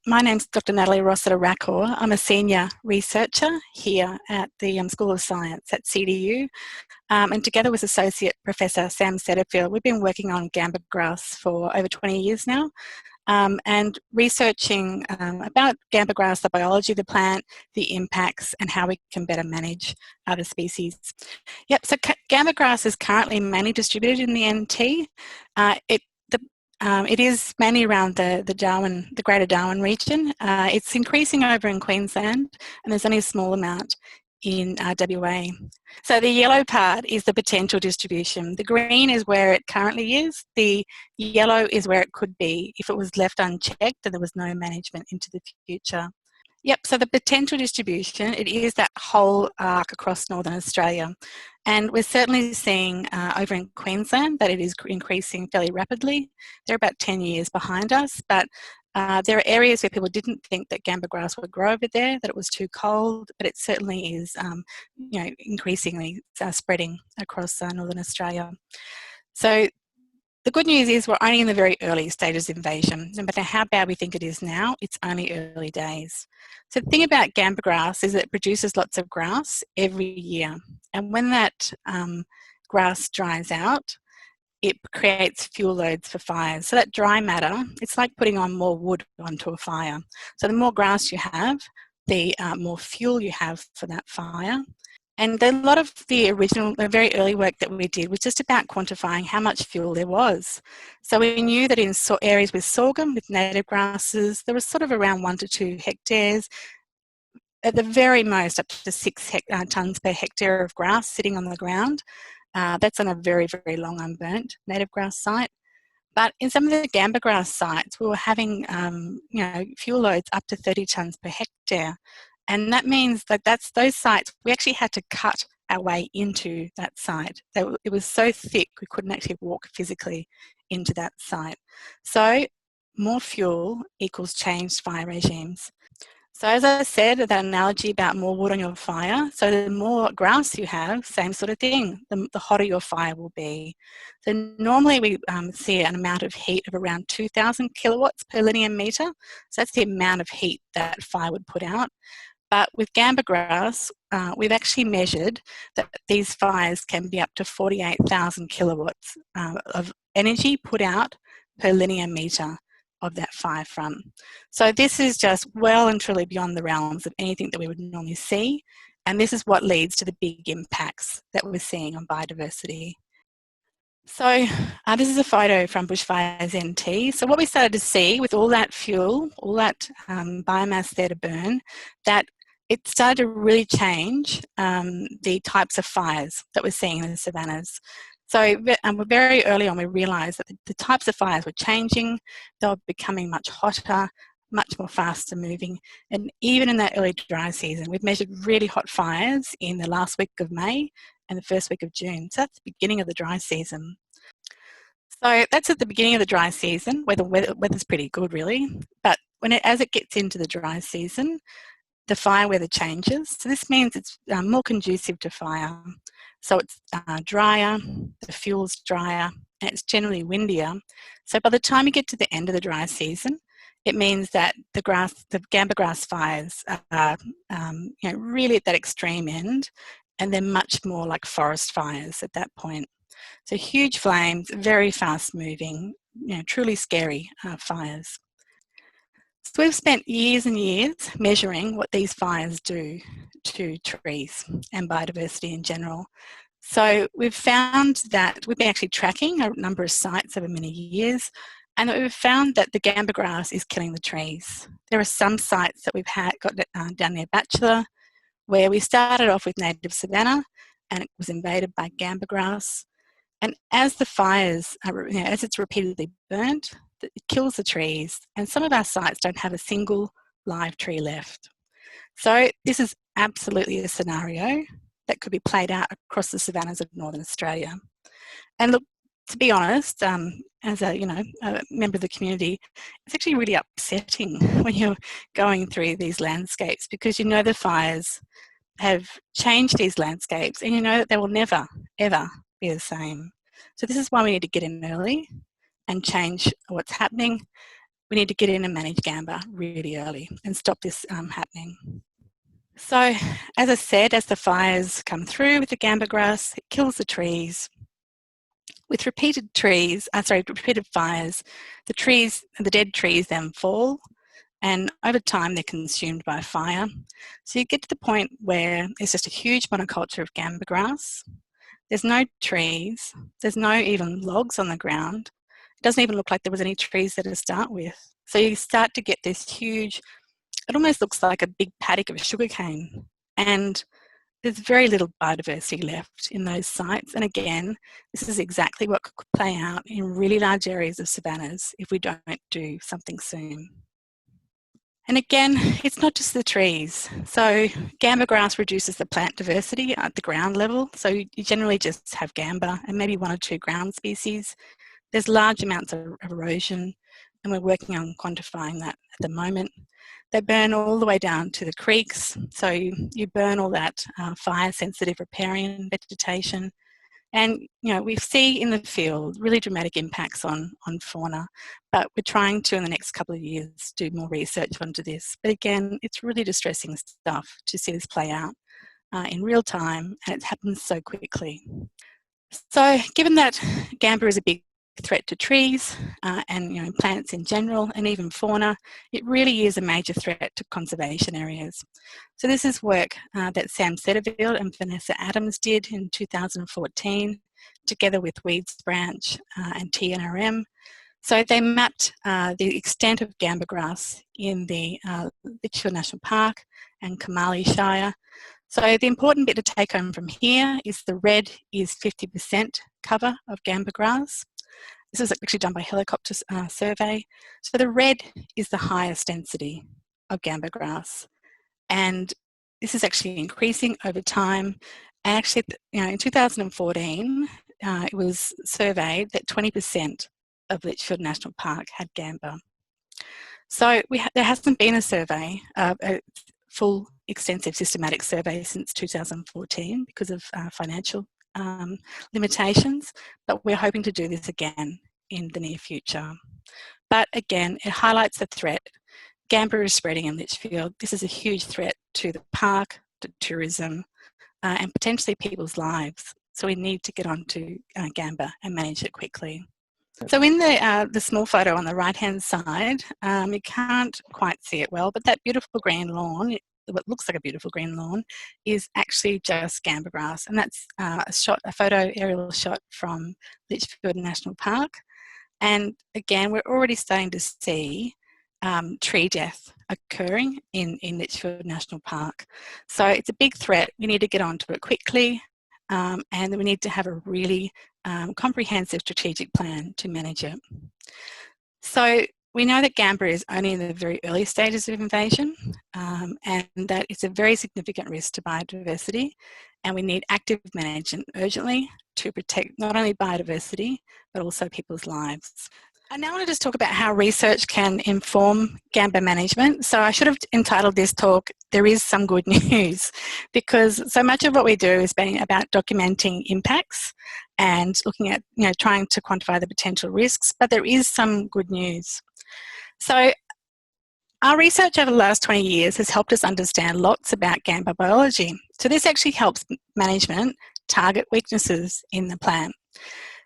My name's Dr. Natalie Rossiter-Rackor. I'm a senior researcher here at the School of Science at CDU, and together with Associate Professor Sam Setterfield, we've been working on gamba grass for over 20 years now, and researching about gamba grass, the biology of the plant, the impacts, and how we can better manage other species. Yep, so gamba grass is currently mainly distributed in the NT. It is mainly around the Greater Darwin region. It's increasing over in Queensland, and there's only a small amount in WA. So the yellow part is the potential distribution. The green is where it currently is. The yellow is where it could be if it was left unchecked and there was no management into the future. Yep, so the potential distribution, it is that whole arc across Northern Australia. And we're certainly seeing over in Queensland that it is increasing fairly rapidly. They're about 10 years behind us, but there are areas where people didn't think that gamba grass would grow over there, that it was too cold, but it certainly is increasingly spreading across Northern Australia. So the good news is we're only in the very early stages of invasion. No matter how bad we think it is now, it's only early days. So the thing about gamba grass is that it produces lots of grass every year. And when that grass dries out, it creates fuel loads for fires. So that dry matter, it's like putting on more wood onto a fire. So the more grass you have, the more fuel you have for that fire. And a lot of the very early work that we did was just about quantifying how much fuel there was. So we knew that in areas with sorghum, with native grasses, there was sort of around 1 to 2 hectares, at the very most up to 6 tonnes per hectare of grass sitting on the ground. That's on a very, very long unburnt native grass site. But in some of the gamba grass sites, we were having fuel loads up to 30 tonnes per hectare. And that means that those sites, we actually had to cut our way into that site. It was so thick, we couldn't actually walk physically into that site. So more fuel equals changed fire regimes. So as I said, that analogy about more wood on your fire, so the more grass you have, same sort of thing, the hotter your fire will be. So normally we see an amount of heat of around 2,000 kilowatts per linear metre. So that's the amount of heat that fire would put out. But with gamba grass, we've actually measured that these fires can be up to 48,000 kilowatts of energy put out per linear metre of that fire front. So this is just well and truly beyond the realms of anything that we would normally see. And this is what leads to the big impacts that we're seeing on biodiversity. So this is a photo from Bushfires NT. So what we started to see with all that fuel, all that biomass there to burn, that it started to really change the types of fires that we're seeing in the savannas. So very early on we realised that the types of fires were changing, they were becoming much hotter, much more faster moving, and even in that early dry season, we've measured really hot fires in the last week of May and the first week of June. So that's the beginning of the dry season. So that's at the beginning of the dry season, where the weather's pretty good really, but as it gets into the dry season, the fire weather changes. So this means it's more conducive to fire. So it's drier, the fuel's drier, and it's generally windier. So by the time you get to the end of the dry season, it means that the gamba grass fires are really at that extreme end, and they're much more like forest fires at that point. So huge flames, very fast moving, truly scary fires. So we've spent years and years measuring what these fires do to trees and biodiversity in general. So we've found that we've been actually tracking a number of sites over many years, and we've found that the gamba grass is killing the trees. There are some sites that we've got down near Bachelor, where we started off with native savanna and it was invaded by gamba grass. And as the fires, as it's repeatedly burnt, it kills the trees, and some of our sites don't have a single live tree left. So this is absolutely a scenario that could be played out across the savannas of Northern Australia. And look, to be honest, as a member of the community, it's actually really upsetting when you're going through these landscapes, because the fires have changed these landscapes, and that they will never, ever be the same. So this is why we need to get in early and change what's happening. we need to get in and manage Gamba really early and stop this happening. So, as I said, as the fires come through with the Gamba grass, it kills the trees. With repeated fires, the dead trees then fall, and over time they're consumed by fire. So you get to the point where it's just a huge monoculture of Gamba grass. There's no trees, there's no even logs on the ground. It doesn't even look like there was any trees there to start with. So you start to get this huge, it almost looks like a big paddock of sugarcane. And there's very little biodiversity left in those sites. And again, this is exactly what could play out in really large areas of savannas if we don't do something soon. And again, it's not just the trees. So Gamba grass reduces the plant diversity at the ground level. So you generally just have Gamba and maybe 1 or 2 ground species. There's large amounts of erosion, and we're working on quantifying that at the moment. They burn all the way down to the creeks. So you burn all that fire-sensitive riparian vegetation. And, we see in the field really dramatic impacts on fauna, but we're trying to, in the next couple of years, do more research onto this. But again, it's really distressing stuff to see this play out in real time, and it happens so quickly. So given that Gamba is a big threat to trees and plants in general, and even fauna, it really is a major threat to conservation areas. So this is work that Sam Setterfield and Vanessa Adams did in 2014, together with Weeds Branch and TNRM. So they mapped the extent of Gamba grass in the Litchfield National Park and Kamali Shire. So the important bit to take home from here is the red is 50% cover of Gamba grass. This was actually done by helicopter survey. So the red is the highest density of Gamba grass. And this is actually increasing over time. And actually, in 2014, it was surveyed that 20% of Litchfield National Park had Gamba. So there hasn't been a survey, a full, extensive, systematic survey since 2014 because of financial limitations, but we're hoping to do this again in the near future. But again, it highlights the threat. Gamba is spreading in Litchfield. This is a huge threat to the park, to tourism, and potentially people's lives. So we need to get onto Gamba and manage it quickly. So in the small photo on the right-hand side, you can't quite see it well, but that beautiful green lawn, what looks like a beautiful green lawn, is actually just Gamba grass, and that's a photo aerial shot from Litchfield National Park. And again, we're already starting to see tree death occurring in Litchfield National Park. So it's a big threat. We need to get onto it quickly, and we need to have a really comprehensive strategic plan to manage it. So we know that Gamba is only in the very early stages of invasion, and that it's a very significant risk to biodiversity, and we need active management urgently to protect not only biodiversity, but also people's lives. I now want to just talk about how research can inform Gamba management. So I should have entitled this talk, "There is some good news," because so much of what we do is being about documenting impacts and looking at, trying to quantify the potential risks, but there is some good news. So our research over the last 20 years has helped us understand lots about Gamba biology. So this actually helps management target weaknesses in the plant.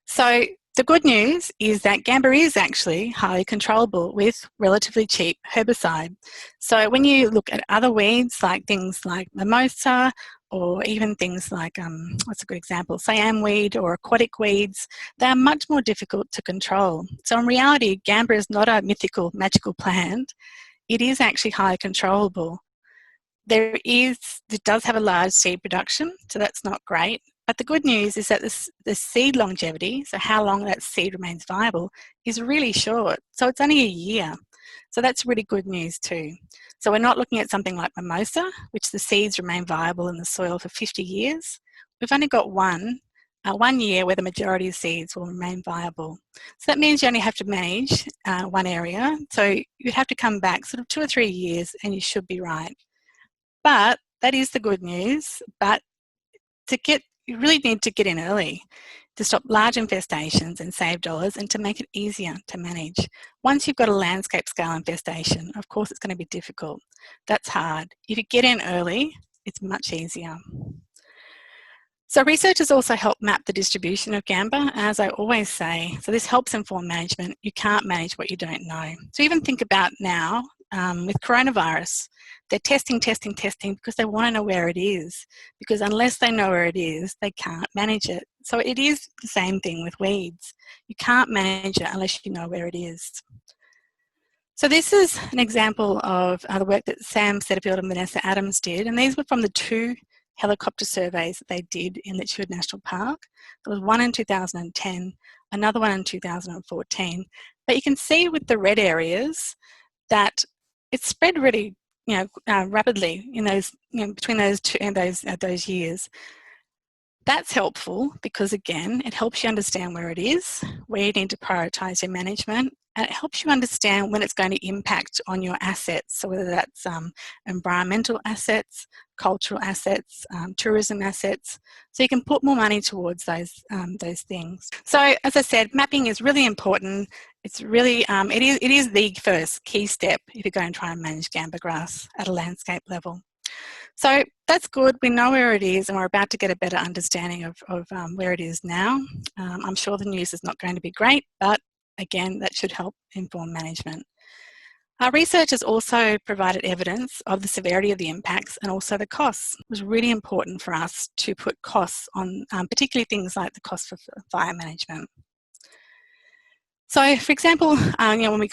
So the good news is that Gamba is actually highly controllable with relatively cheap herbicide. So when you look at other weeds, like things like mimosa, or even things like, what's a good example, siam weed or aquatic weeds, they are much more difficult to control. So in reality, Gamba is not a mythical, magical plant. It is actually highly controllable. It does have a large seed production, so that's not great. But the good news is that the seed longevity, so how long that seed remains viable, is really short. So it's only a year. So that's really good news too. So we're not looking at something like mimosa, which the seeds remain viable in the soil for 50 years. We've only got one year where the majority of seeds will remain viable. So that means you only have to manage one area. So you'd have to come back sort of 2 or 3 years and you should be right. But that is the good news. But you really need to get in early. to stop large infestations and save dollars, and to make it easier to manage. Once you've got a landscape scale infestation, of course it's going to be difficult. That's hard. If you get in early, it's much easier. So researchers also help map the distribution of Gamba, as I always say. So this helps inform management. You can't manage what you don't know. So even think about now with coronavirus, they're testing because they want to know where it is. Because unless they know where it is, they can't manage it. So it is the same thing with weeds. You can't manage it unless you know where it is. So this is an example of the work that Sam Setterfield and Vanessa Adams did, and these were from the 2 helicopter surveys that they did in Litchfield National Park. There was one in 2010, another one in 2014. But you can see with the red areas that it spread really, rapidly in those, between those two and those years. That's helpful because, again, it helps you understand where it is, where you need to prioritise your management, and it helps you understand when it's going to impact on your assets. So whether that's environmental assets, cultural assets, tourism assets, so you can put more money towards those things. So as I said, mapping is really important. It's really, it is the first key step if you're going to try and manage Gamba grass at a landscape level. So that's good. We know where it is, and we're about to get a better understanding of where it is now. I'm sure the news is not going to be great, but again, that should help inform management. Our research has also provided evidence of the severity of the impacts and also the costs. It was really important for us to put costs on, particularly things like the cost for fire management. So, for example, when we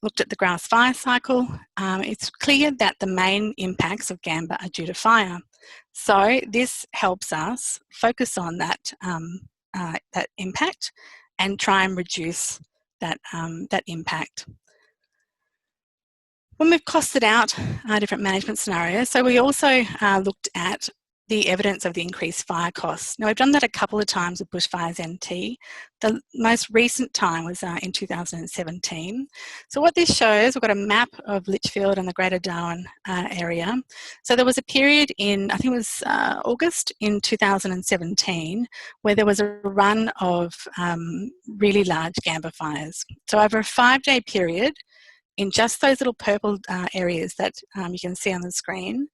looked at the grass fire cycle, it's clear that the main impacts of Gamba are due to fire. So this helps us focus on that that impact and try and reduce that that impact. When we've costed out different management scenarios, so we also looked at the evidence of the increased fire costs. Now, we've done that a couple of times with bushfires NT. The most recent time was in 2017. So what this shows, we've got a map of Litchfield and the Greater Darwin area. So there was a period in, I think it was August in 2017, where there was a run of really large Gamba fires. So over a 5-day period, in just those little purple areas that you can see on the screen,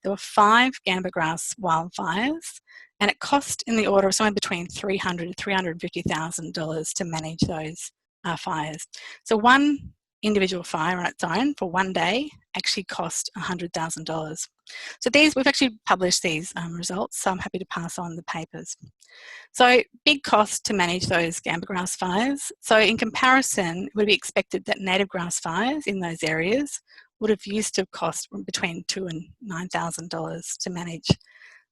there were 5 Gamba grass wildfires, and it cost in the order of somewhere between $300,000 to $350,000 to manage those fires. So one individual fire on its own for one day actually cost $100,000. So we've actually published these results, so I'm happy to pass on the papers. So big cost to manage those Gamba grass fires. So in comparison, it would be expected that native grass fires in those areas would have used to cost between $2,000 and $9,000 to manage.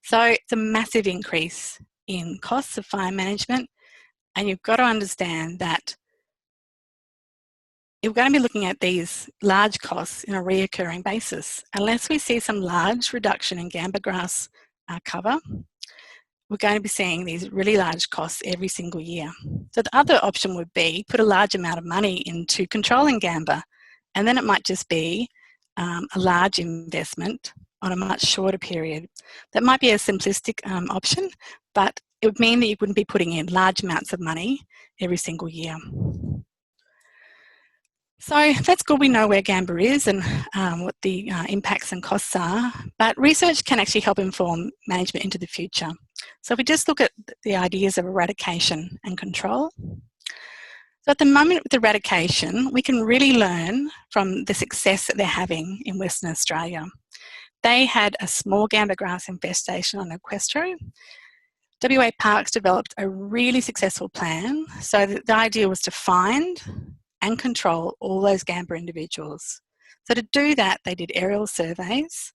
So it's a massive increase in costs of fire management, and you've got to understand that you're going to be looking at these large costs in a reoccurring basis. Unless we see some large reduction in Gamba grass cover, we're going to be seeing these really large costs every single year. So the other option would be put a large amount of money into controlling Gamba, and then it might just be a large investment on a much shorter period. That might be a simplistic option, but it would mean that you wouldn't be putting in large amounts of money every single year. So that's good, we know where Gamba is and what the impacts and costs are, but research can actually help inform management into the future. So if we just look at the ideas of eradication and control. So at the moment with eradication, we can really learn from the success that they're having in Western Australia. They had a small Gamba grass infestation on Equestro. WA Parks developed a really successful plan. So the idea was to find and control all those Gamba individuals. So to do that, they did aerial surveys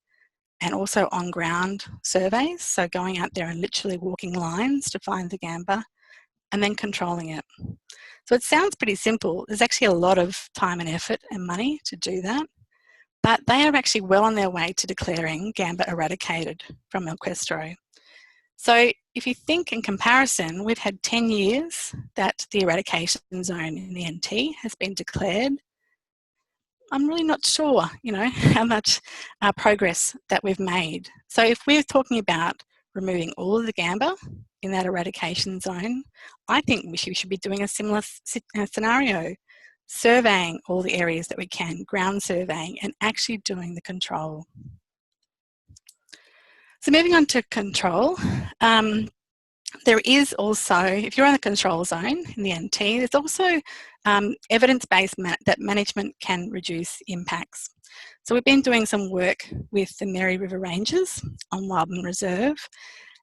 and also on-ground surveys, so going out there and literally walking lines to find the Gamba and then controlling it. So it sounds pretty simple. There's actually a lot of time and effort and money to do that, but they are actually well on their way to declaring Gamba eradicated from Equestro. So if you think in comparison, we've had 10 years that the eradication zone in the NT has been declared. I'm really not sure, how much progress that we've made. So if we're talking about removing all of the Gamba in that eradication zone, I think we should be doing a similar scenario, surveying all the areas that we can, ground surveying, and actually doing the control. So moving on to control, there is also, if you're in the control zone in the NT, there's also evidence-based that management can reduce impacts. So we've been doing some work with the Mary River Rangers on Wildman Reserve,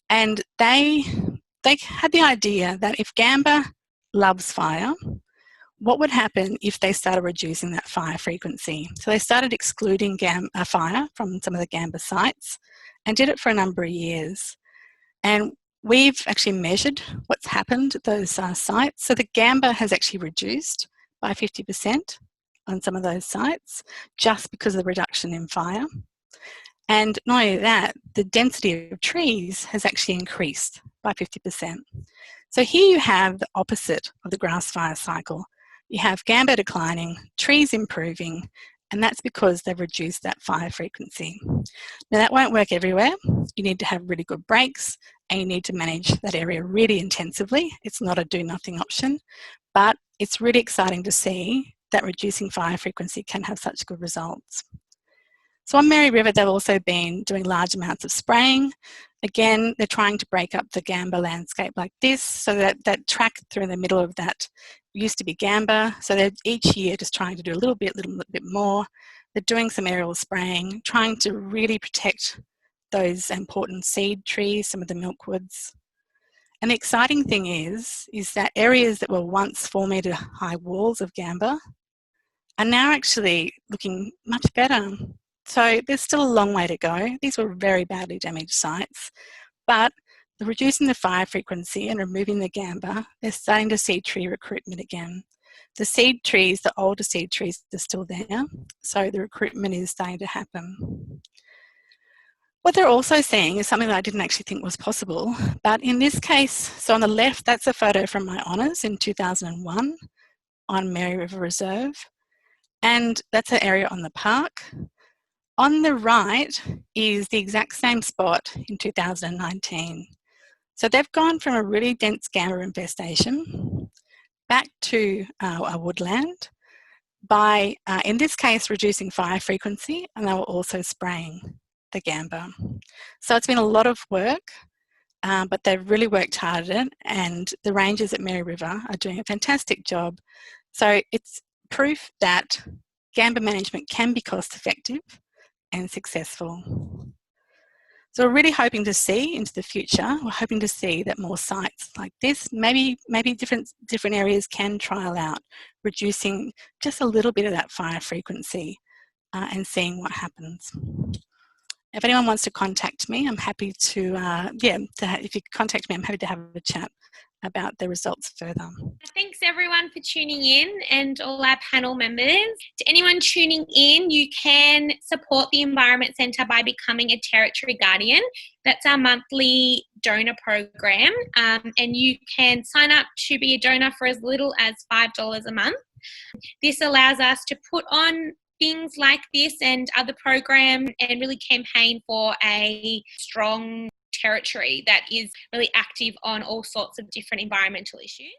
and they had the idea that if Gamba loves fire, what would happen if they started reducing that fire frequency? So they started excluding fire from some of the Gamba sites and did it for a number of years. And we've actually measured what's happened at those sites. So the Gamba has actually reduced by 50% on some of those sites just because of the reduction in fire. And not only that, the density of trees has actually increased by 50%. So here you have the opposite of the grass fire cycle. You have Gamba declining, trees improving, and that's because they've reduced that fire frequency. Now that won't work everywhere. You need to have really good breaks and you need to manage that area really intensively. It's not a do nothing option, but it's really exciting to see that reducing fire frequency can have such good results. So on Mary River, they've also been doing large amounts of spraying. Again, they're trying to break up the Gamba landscape like this, so that track through the middle of that used to be Gamba. So they're each year just trying to do a little bit more. They're doing some aerial spraying, trying to really protect those important seed trees, some of the milkwoods. And the exciting thing is that areas that were once 4 metre high walls of Gamba are now actually looking much better. So there's still a long way to go. These were very badly damaged sites, but reducing the fire frequency and removing the Gamba, they're starting to see tree recruitment again. The seed trees, the older seed trees, are still there, so the recruitment is starting to happen. What they're also seeing is something that I didn't actually think was possible, but in this case, so on the left, that's a photo from my honours in 2001 on Mary River Reserve, and that's an area on the park. On the right is the exact same spot in 2019. So they've gone from a really dense Gamba infestation back to a woodland by, in this case, reducing fire frequency, and they were also spraying the Gamba. So it's been a lot of work, but they've really worked hard at it, and the rangers at Mary River are doing a fantastic job. So it's proof that Gamba management can be cost effective and successful. So we're really hoping to see into the future, we're hoping to see that more sites like this, maybe different areas can trial out reducing just a little bit of that fire frequency and seeing what happens. If anyone wants to contact me, I'm happy to, if you contact me, I'm happy to have a chat about the results further. Thanks everyone for tuning in and all our panel members. To anyone tuning in, you can support the Environment Centre by becoming a Territory Guardian. That's our monthly donor program, and you can sign up to be a donor for as little as $5 a month. This allows us to put on things like this and other programs and really campaign for a strong territory that is really active on all sorts of different environmental issues.